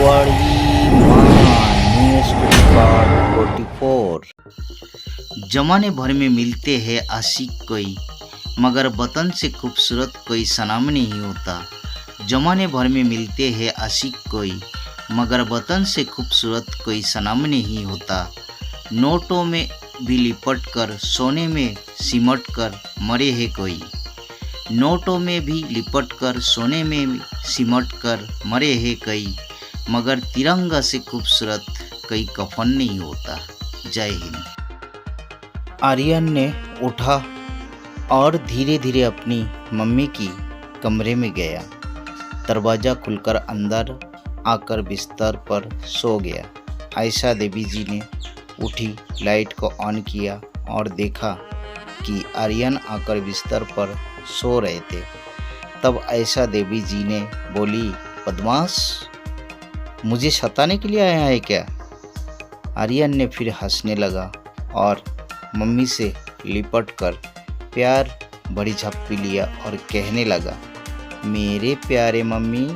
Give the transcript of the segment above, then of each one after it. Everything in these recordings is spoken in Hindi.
फुलवाड़ी माँ नेक्स्ट पार्ट 44। जमाने भर में मिलते हैं आशिक कोई, मगर वतन से खूबसूरत कोई सनम नहीं होता। जमाने भर में मिलते हैं आशिक कोई, मगर वतन से खूबसूरत कोई सनम नहीं होता। नोटों में भी लिपट कर, सोने में सिमट कर मरे है कोई। नोटों में भी लिपट कर, सोने में सिमट कर मरे है कई, मगर तिरंगा से खूबसूरत कोई कफन नहीं होता। जय हिंद। आर्यन ने उठा और धीरे धीरे अपनी मम्मी की कमरे में गया। दरवाज़ा खुलकर अंदर आकर बिस्तर पर सो गया। आयशा देवी जी ने उठी, लाइट को ऑन किया और देखा कि आर्यन आकर बिस्तर पर सो रहे थे। तब आयशा देवी जी ने बोली, बदमाश, मुझे सताने के लिए आया है क्या? आर्यन ने फिर हंसने लगा और मम्मी से लिपट कर प्यार भरी झप्पी लिया और कहने लगा, मेरे प्यारे मम्मी,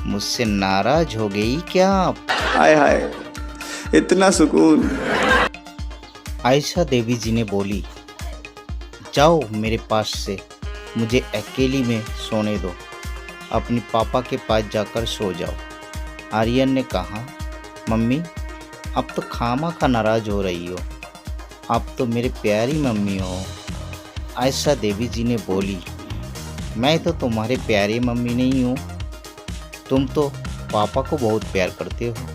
मुझसे नाराज हो गई क्या आप? हाय हाय, इतना सुकून। आयशा देवी जी ने बोली, जाओ मेरे पास से, मुझे अकेली में सोने दो, अपने पापा के पास जाकर सो जाओ। आर्यन ने कहा, मम्मी, अब तो खामखा नाराज हो रही हो, आप तो मेरे प्यारी मम्मी हो। आयशा देवी जी ने बोली, मैं तो तुम्हारे प्यारी मम्मी नहीं हूँ, तुम तो पापा को बहुत प्यार करते हो।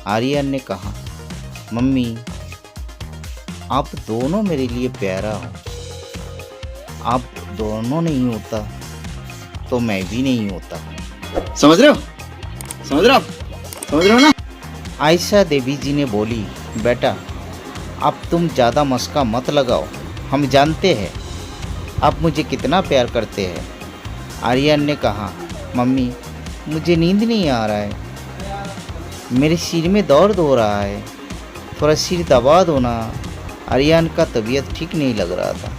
आर्यन ने कहा, मम्मी, आप दोनों मेरे लिए प्यारा हो, आप दोनों नहीं होता तो मैं भी नहीं होता। समझ रहे हो? समझ रहे हो? समझ रहे हो ना? आयशा देवी जी ने बोली, बेटा, अब तुम ज़्यादा मस्का मत लगाओ, हम जानते हैं आप मुझे कितना प्यार करते हैं। आर्यन ने कहा, मम्मी, मुझे नींद नहीं आ रहा है, मेरे सिर में दर्द हो रहा है, थोड़ा सिर दबा दो ना। आर्यन का तबीयत ठीक नहीं लग रहा था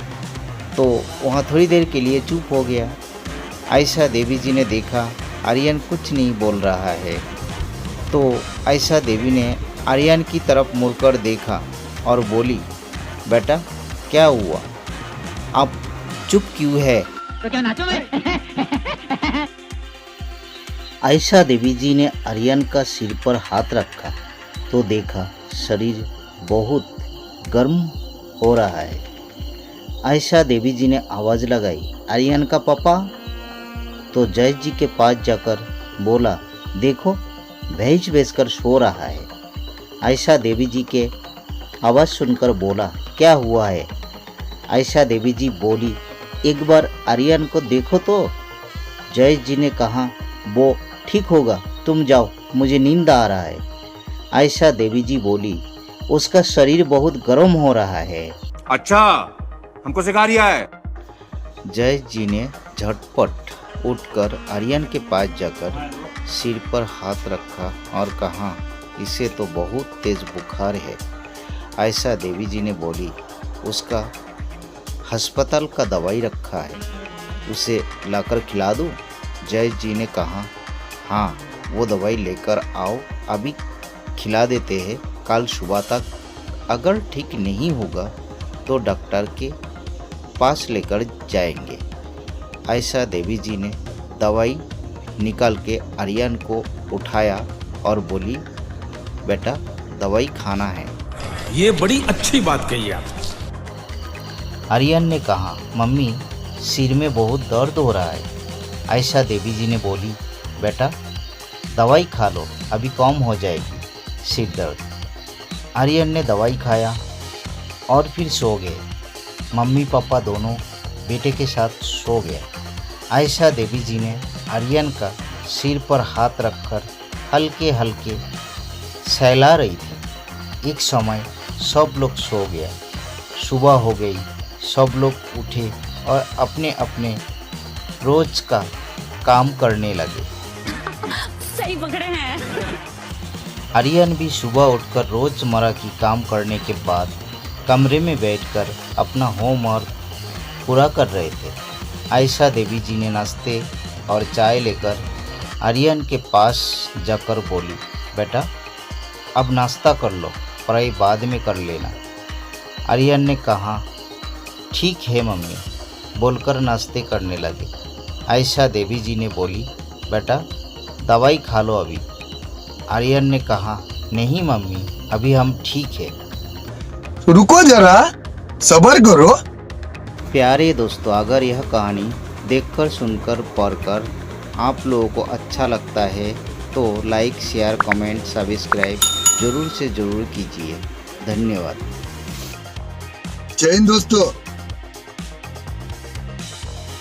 तो वहाँ थोड़ी देर के लिए चुप हो गया। आयशा देवी जी ने देखा आर्यन कुछ नहीं बोल रहा है तो आयशा देवी ने आर्यन की तरफ मुड़कर देखा और बोली, बेटा, क्या हुआ, आप चुप क्यों है? तो क्या नाचो मैं? आयशा देवी जी ने आर्यन का सिर पर हाथ रखा तो देखा शरीर बहुत गर्म हो रहा है। आयशा देवी जी ने आवाज़ लगाई, आर्यन का पापा? तो जय जी के पास जाकर बोला, देखो, भैंस बेचकर सो रहा है। आयशा देवी जी के आवाज़ सुनकर बोला, क्या हुआ है? आयशा देवी जी बोली, एक बार आर्यन को देखो तो। जय जी ने कहा, वो ठीक होगा, तुम जाओ, मुझे नींद आ रहा है। आयशा देवी जी बोली, उसका शरीर बहुत गर्म हो रहा है। अच्छा, हमको सिखा रिया है। जय जी ने झटपट उठकर आर्यन के पास जाकर सिर पर हाथ रखा और कहा, इसे तो बहुत तेज बुखार है। आयशा देवी जी ने बोली, उसका अस्पताल का दवाई रखा है, उसे लाकर खिला दूँ? जय जी ने कहा, हाँ, वो दवाई लेकर आओ, अभी खिला देते हैं, कल सुबह तक अगर ठीक नहीं होगा तो डॉक्टर के पास लेकर जाएंगे। आयशा देवी जी ने दवाई निकाल के आर्यन को उठाया और बोली, बेटा, दवाई खाना है। ये बड़ी अच्छी बात कही आप। आर्यन ने कहा, मम्मी, सिर में बहुत दर्द हो रहा है। आयशा देवी जी ने बोली, बेटा, दवाई खा लो, अभी कम हो जाएगी सिर दर्द। आर्यन ने दवाई खाया और फिर सो गए। मम्मी पापा दोनों बेटे के साथ सो गए। आयशा देवी जी ने आर्यन का सिर पर हाथ रखकर हल्के हल्के सहला रही थी। एक समय सब लोग सो गया। सुबह हो गई, सब लोग उठे और अपने अपने रोज का काम करने लगे। सही पकड़े हैं। आर्यन भी सुबह उठकर रोज़मर्रा की काम करने के बाद कमरे में बैठकर अपना होमवर्क पूरा कर रहे थे। आयशा देवी जी ने नाश्ते और चाय लेकर आर्यन के पास जाकर बोली, बेटा अब नाश्ता कर लो, पढ़ाई बाद में कर लेना। आर्यन ने कहा, ठीक है मम्मी, बोलकर नाश्ते करने लगे। आयशा देवी जी ने बोली, बेटा दवाई खा लो अभी। आर्यन ने कहा, नहीं मम्मी, अभी हम ठीक है। रुको जरा, सब्र करो। प्यारे दोस्तों, अगर यह कहानी देखकर, सुनकर, पढ़कर आप लोगों को अच्छा लगता है तो लाइक, शेयर, कमेंट, सब्सक्राइब जरूर से ज़रूर कीजिए। धन्यवाद। जय हिंद दोस्तों।